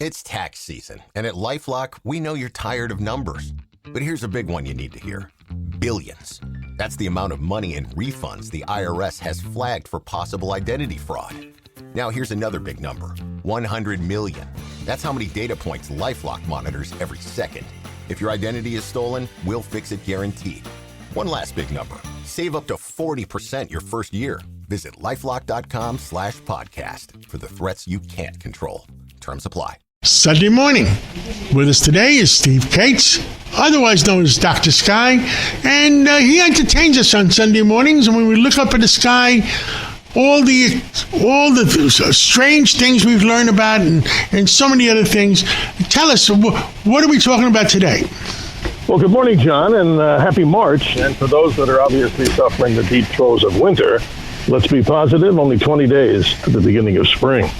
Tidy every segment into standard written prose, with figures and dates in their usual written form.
It's tax season, and at LifeLock, we know you're tired of numbers. But here's a big one you need to hear. Billions. That's the amount of money in refunds the IRS has flagged for possible identity fraud. Now here's another big number. 100 million. That's how many data points LifeLock monitors every second. If your identity is stolen, we'll fix it guaranteed. One last big number. Save up to 40% your first year. Visit lifelock.com/podcast for the threats you can't control. Terms apply. Sunday morning. With us today is Steve Cates, otherwise known as Dr. Sky, and he entertains us on Sunday mornings. And when we look up at the sky, all the strange things we've learned about, and so many other things. Tell us, what are we talking about today? Well, good morning, John, and happy March. And for those that are obviously suffering the deep throes of winter, let's be positive, only 20 days to the beginning of spring.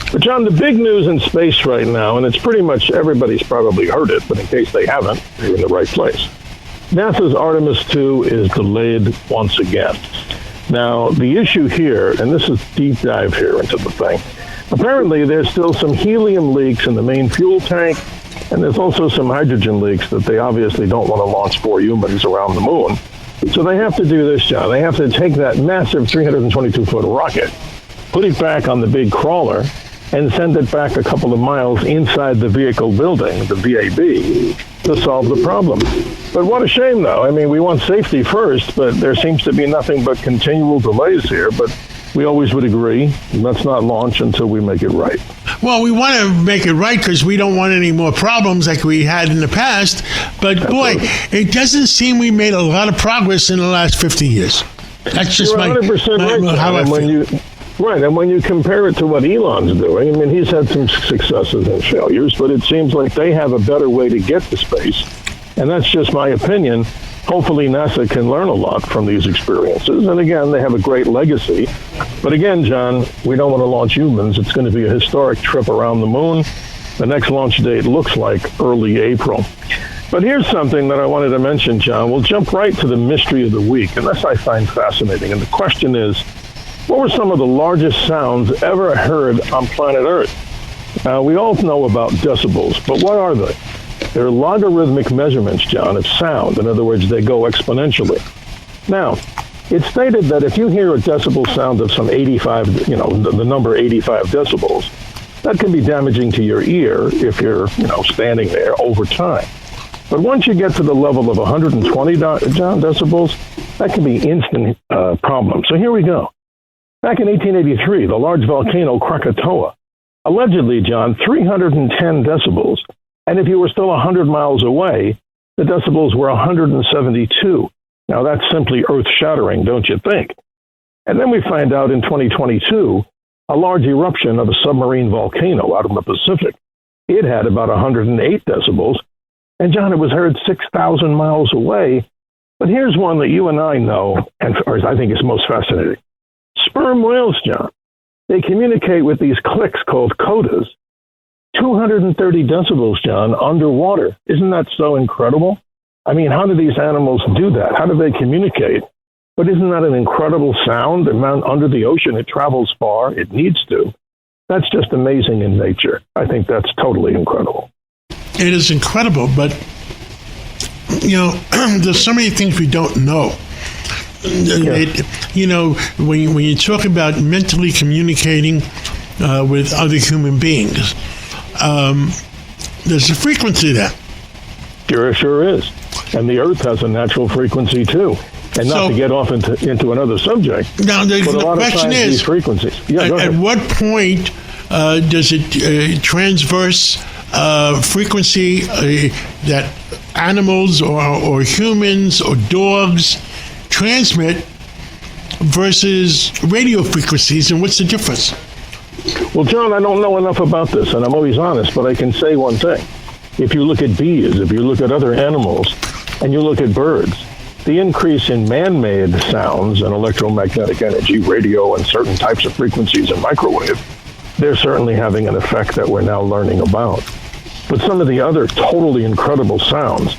But, John, the big news in space right now, and it's pretty much everybody's probably heard it, but in case they haven't, you're in the right place. NASA's Artemis 2 is delayed once again. Now, the issue here, and this is deep dive here into the thing, apparently there's still some helium leaks in the main fuel tank, and there's also some hydrogen leaks that they obviously don't want to launch 4 humans around the moon. So they have to do this, John. They have to take that massive 322-foot rocket, put it back on the big crawler, and send it back a couple of miles inside the vehicle building, the VAB, to solve the problem. But what a shame, though. I mean, we want safety first, but there seems to be nothing but continual delays here. But we always would agree, let's not launch until we make it right. Well, we want to make it right because we don't want any more problems like we had in the past. But, Absolutely. Boy, it doesn't seem we made a lot of progress in the last 50 years. That's just You're 100% right, how I feel. Right, and when you compare it to what Elon's doing, I mean, he's had some successes and failures, but it seems like they have a better way to get to space. And that's just my opinion. Hopefully NASA can learn a lot from these experiences. And again, they have a great legacy. But again, John, we don't want to launch humans. It's going to be a historic trip around the moon. The next launch date looks like early April. But here's something that I wanted to mention, John. We'll jump right to the mystery of the week, and this I find fascinating. And the question is, what were some of the largest sounds ever heard on planet Earth? Now, we all know about decibels, but what are they? They're logarithmic measurements, John, of sound. In other words, they go exponentially. Now, it's stated that if you hear a decibel sound of some 85, the number 85 decibels, that can be damaging to your ear if you're, standing there over time. But once you get to the level of 120, John, decibels, that can be instant problem. So here we go. Back in 1883, the large volcano Krakatoa, allegedly, John, 310 decibels. And if you were still 100 miles away, the decibels were 172. Now, that's simply earth-shattering, don't you think? And then we find out in 2022, a large eruption of a submarine volcano out in the Pacific. It had about 108 decibels. And, John, it was heard 6,000 miles away. But here's one that you and I know, or I think is most fascinating. Sperm whales, John, they communicate with these clicks called codas. 230 decibels, John, underwater. Isn't that so incredible? I mean, how do these animals do that? How do they communicate? But isn't that an incredible sound? Under the ocean, it travels far. It needs to. That's just amazing in nature. I think that's totally incredible. It is incredible, but, there's so many things we don't know. When you talk about mentally communicating with other human beings, there's a frequency there. Sure is. And the Earth has a natural frequency, too. And not to get off into another subject. Now, the question is, these frequencies. At what point does it transverse frequency that animals or humans or dogs transmit versus radio frequencies, and what's the difference? Well, John, I don't know enough about this, and I'm always honest, but I can say one thing. If you look at bees, if you look at other animals, and you look at birds, the increase in man-made sounds and electromagnetic energy, radio and certain types of frequencies in microwave, they're certainly having an effect that we're now learning about. But some of the other totally incredible sounds,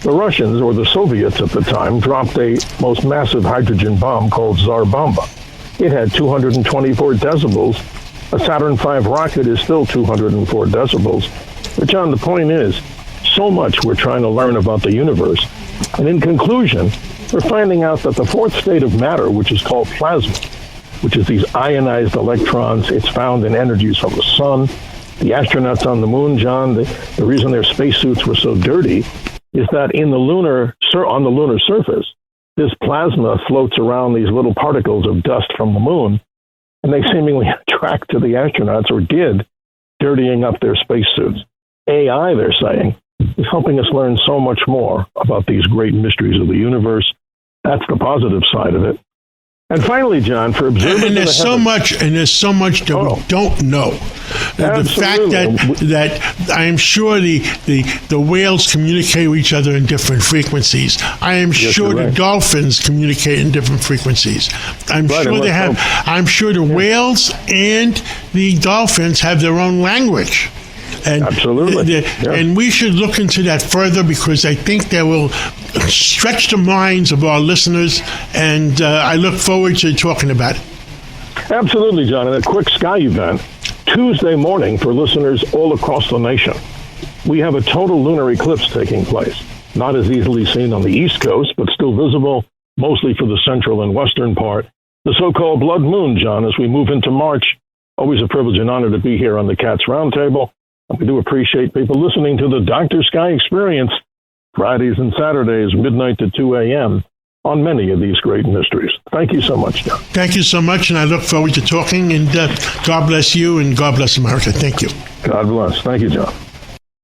the Russians, or the Soviets at the time, dropped a most massive hydrogen bomb called Tsar Bomba. It had 224 decibels, A Saturn V rocket is still 204 decibels. But John, the point is, so much we're trying to learn about the universe. And in conclusion, we're finding out that the fourth state of matter, which is called plasma, which is these ionized electrons, it's found in energies from the sun. The astronauts on the moon, John, the reason their spacesuits were so dirty is that on the lunar surface, this plasma floats around these little particles of dust from the moon, and they seemingly attract to the astronauts, or did, dirtying up their spacesuits. AI, they're saying, is helping us learn so much more about these great mysteries of the universe. That's the positive side of it. And finally, John, for observers, and there's so much that we don't know. The fact that I am sure the whales communicate with each other in different frequencies. I am sure the dolphins communicate in different frequencies. I'm sure they have. I'm sure the whales and the dolphins have their own language. And absolutely. And we should look into that further, because I think that will stretch the minds of our listeners, and I look forward to talking about it. Absolutely, John. And a quick sky event, Tuesday morning for listeners all across the nation. We have a total lunar eclipse taking place. Not as easily seen on the East Coast, but still visible, mostly for the central and western part. The so-called blood moon, John, as we move into March. Always a privilege and honor to be here on the Cats Roundtable. We do appreciate people listening to the Dr. Sky Experience, Fridays and Saturdays, midnight to 2 a.m., on many of these great mysteries. Thank you so much, John. Thank you so much, and I look forward to talking, and God bless you, and God bless America. Thank you. God bless. Thank you, John.